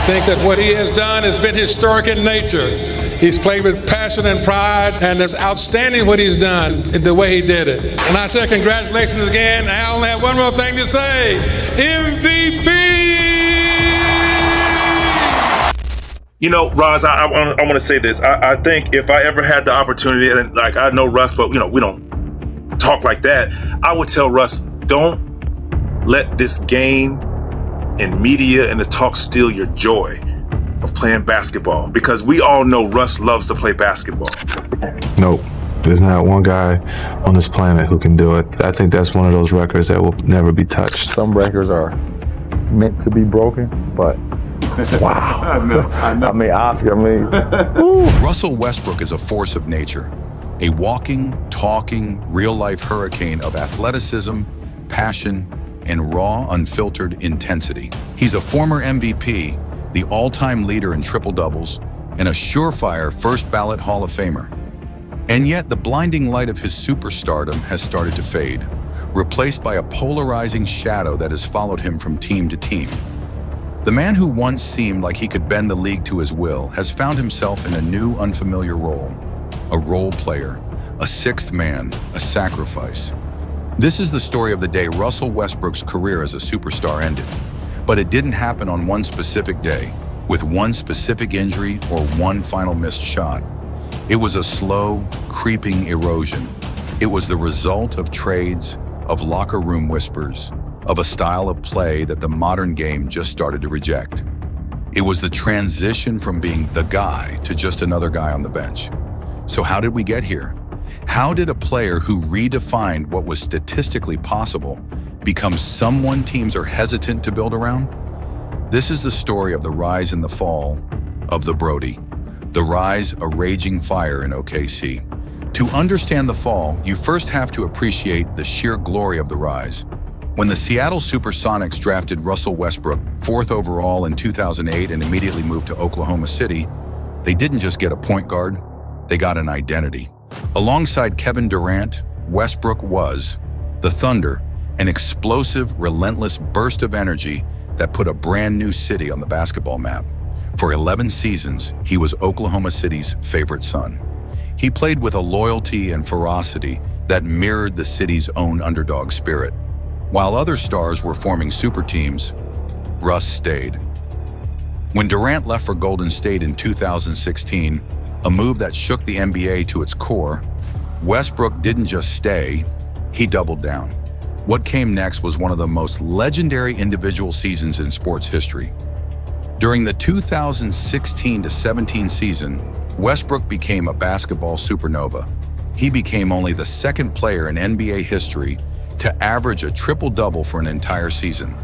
think that what he has done has been historic in nature. He's played with passion and pride, and it's outstanding what he's done, the way he did it. And I say congratulations again. I only have one more thing to say. MVP! You know, Roz, I want to say this. I think if I ever had the opportunity, and like I know Russ, but you know, we don't talk like that, I would tell Russ, don't let this game and media and the talk steal your joy of playing basketball, because we all know Russ loves to play basketball. Nope. There's not one guy on this planet who can do it. I think that's one of those records that will never be touched. Some records are meant to be broken, but wow. I know. I mean, Oscar, Russell Westbrook is a force of nature, a walking, talking, real-life hurricane of athleticism, passion, and raw, unfiltered intensity. He's a former MVP, the all-time leader in triple-doubles, and a surefire first-ballot Hall of Famer. And yet, the blinding light of his superstardom has started to fade, replaced by a polarizing shadow that has followed him from team to team. The man who once seemed like he could bend the league to his will has found himself in a new, unfamiliar role. A role player, a sixth man, a sacrifice. This is the story of the day Russell Westbrook's career as a superstar ended. But it didn't happen on one specific day, with one specific injury or one final missed shot. It was a slow, creeping erosion. It was the result of trades, of locker room whispers, of a style of play that the modern game just started to reject. It was the transition from being the guy to just another guy on the bench. So how did we get here? How did a player who redefined what was statistically possible become someone teams are hesitant to build around? This is the story of the rise and the fall of the Brody. The rise, a raging fire in OKC. To understand the fall, you first have to appreciate the sheer glory of the rise. When the Seattle Supersonics drafted Russell Westbrook 4th overall in 2008 and immediately moved to Oklahoma City, they didn't just get a point guard, they got an identity. Alongside Kevin Durant, Westbrook was the Thunder, an explosive, relentless burst of energy that put a brand new city on the basketball map. For 11 seasons, he was Oklahoma City's favorite son. He played with a loyalty and ferocity that mirrored the city's own underdog spirit. While other stars were forming super teams, Russ stayed. When Durant left for Golden State in 2016, a move that shook the NBA to its core, Westbrook didn't just stay, he doubled down. What came next was one of the most legendary individual seasons in sports history. During the 2016-17 season, Westbrook became a basketball supernova. He became only the second player in NBA history to average a triple-double for an entire season,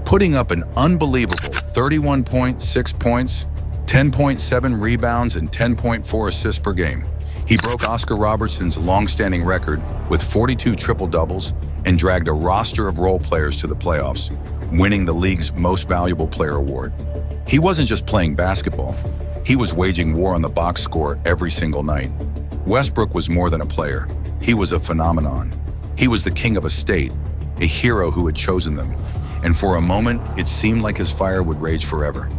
putting up an unbelievable 31.6 points, 10.7 rebounds, and 10.4 assists per game. He broke Oscar Robertson's long-standing record with 42 triple-doubles and dragged a roster of role players to the playoffs, winning the league's Most Valuable Player award. He wasn't just playing basketball. He was waging war on the box score every single night. Westbrook was more than a player. He was a phenomenon. He was the king of a state, a hero who had chosen them. And for a moment, it seemed like his fire would rage forever.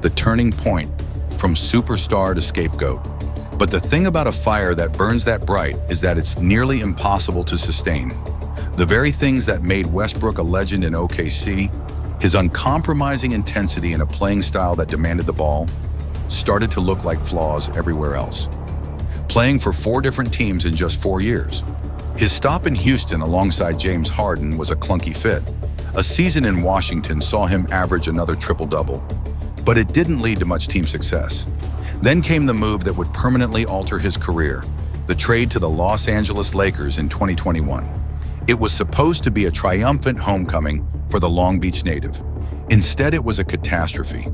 The turning point from superstar to scapegoat. But the thing about a fire that burns that bright is that it's nearly impossible to sustain. The very things that made Westbrook a legend in OKC, his uncompromising intensity in a playing style that demanded the ball, started to look like flaws everywhere else. Playing for 4 different teams in just 4 years. His stop in Houston alongside James Harden was a clunky fit. A season in Washington saw him average another triple-double, but it didn't lead to much team success. Then came the move that would permanently alter his career, the trade to the Los Angeles Lakers in 2021. It was supposed to be a triumphant homecoming for the Long Beach native. Instead, it was a catastrophe.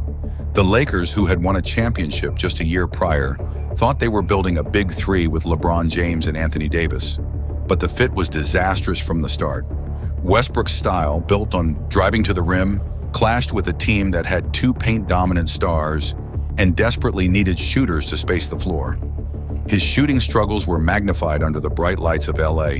The Lakers, who had won a championship just a year prior, thought they were building a big three with LeBron James and Anthony Davis. But the fit was disastrous from the start. Westbrook's style, built on driving to the rim, clashed with a team that had 2 paint-dominant stars and desperately needed shooters to space the floor. His shooting struggles were magnified under the bright lights of LA,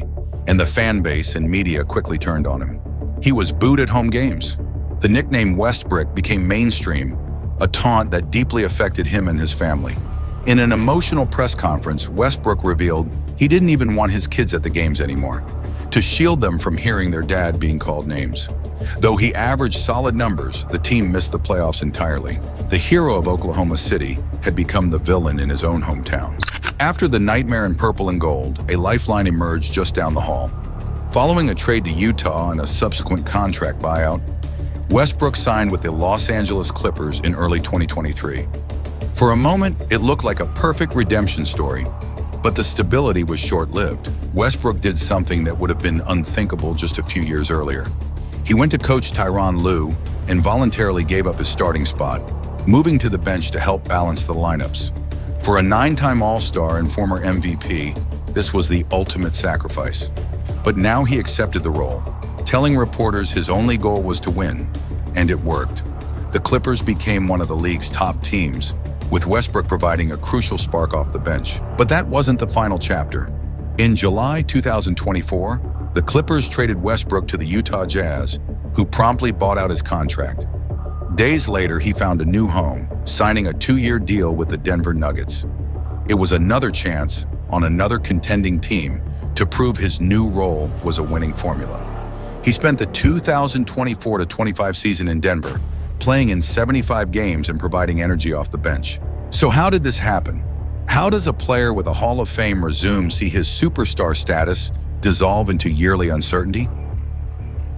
and the fan base and media quickly turned on him. He was booed at home games. The nickname Westbrick became mainstream, a taunt that deeply affected him and his family. In an emotional press conference, Westbrook revealed he didn't even want his kids at the games anymore, to shield them from hearing their dad being called names. Though he averaged solid numbers, the team missed the playoffs entirely. The hero of Oklahoma City had become the villain in his own hometown. After the nightmare in purple and gold, a lifeline emerged just down the hall. Following a trade to Utah and a subsequent contract buyout, Westbrook signed with the Los Angeles Clippers in early 2023. For a moment, it looked like a perfect redemption story, but the stability was short-lived. Westbrook did something that would have been unthinkable just a few years earlier. He went to coach Tyronn Lue and voluntarily gave up his starting spot, moving to the bench to help balance the lineups. For a 9-time All-Star and former MVP, this was the ultimate sacrifice. But now he accepted the role, telling reporters his only goal was to win, and it worked. The Clippers became one of the league's top teams, with Westbrook providing a crucial spark off the bench. But that wasn't the final chapter. In July 2024, the Clippers traded Westbrook to the Utah Jazz, who promptly bought out his contract. Days later, he found a new home, signing a 2-year deal with the Denver Nuggets. It was another chance on another contending team to prove his new role was a winning formula. He spent the 2024-25 season in Denver, playing in 75 games and providing energy off the bench. So how did this happen? How does a player with a Hall of Fame resume see his superstar status dissolve into yearly uncertainty?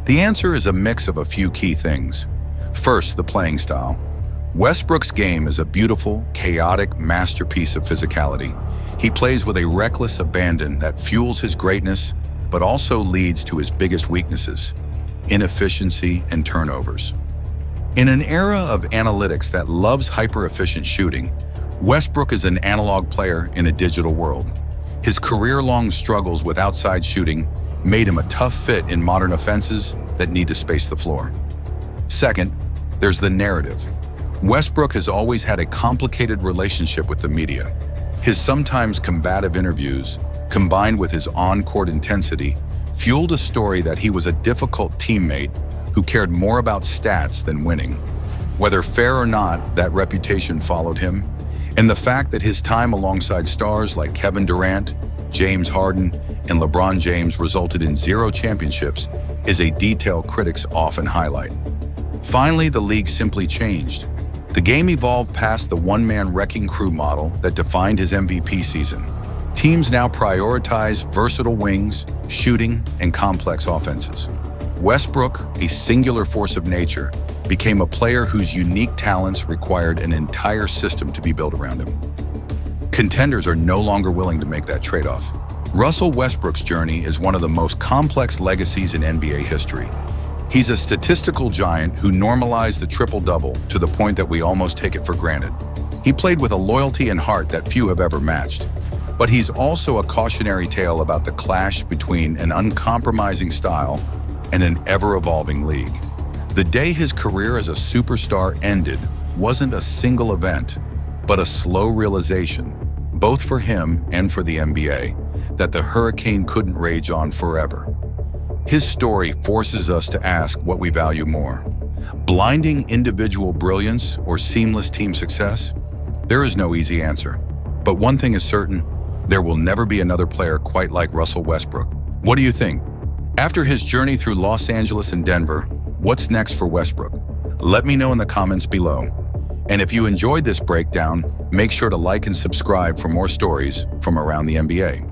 The answer is a mix of a few key things. First, the playing style. Westbrook's game is a beautiful, chaotic masterpiece of physicality. He plays with a reckless abandon that fuels his greatness, but also leads to his biggest weaknesses: inefficiency and turnovers. In an era of analytics that loves hyper-efficient shooting, Westbrook is an analog player in a digital world. His career-long struggles with outside shooting made him a tough fit in modern offenses that need to space the floor. Second, there's the narrative. Westbrook has always had a complicated relationship with the media. His sometimes combative interviews, combined with his on-court intensity, fueled a story that he was a difficult teammate who cared more about stats than winning. Whether fair or not, that reputation followed him, and the fact that his time alongside stars like Kevin Durant, James Harden, and LeBron James resulted in 0 championships is a detail critics often highlight. Finally, the league simply changed. The game evolved past the one-man wrecking crew model that defined his MVP season. Teams now prioritize versatile wings, shooting, and complex offenses. Westbrook, a singular force of nature, became a player whose unique talents required an entire system to be built around him. Contenders are no longer willing to make that trade-off. Russell Westbrook's journey is one of the most complex legacies in NBA history. He's a statistical giant who normalized the triple-double to the point that we almost take it for granted. He played with a loyalty and heart that few have ever matched. But he's also a cautionary tale about the clash between an uncompromising style and an ever-evolving league. The day his career as a superstar ended wasn't a single event, but a slow realization, both for him and for the NBA, that the hurricane couldn't rage on forever. His story forces us to ask what we value more: blinding individual brilliance or seamless team success? There is no easy answer. But one thing is certain: there will never be another player quite like Russell Westbrook. What do you think? After his journey through Los Angeles and Denver, what's next for Westbrook? Let me know in the comments below. And if you enjoyed this breakdown, make sure to like and subscribe for more stories from around the NBA.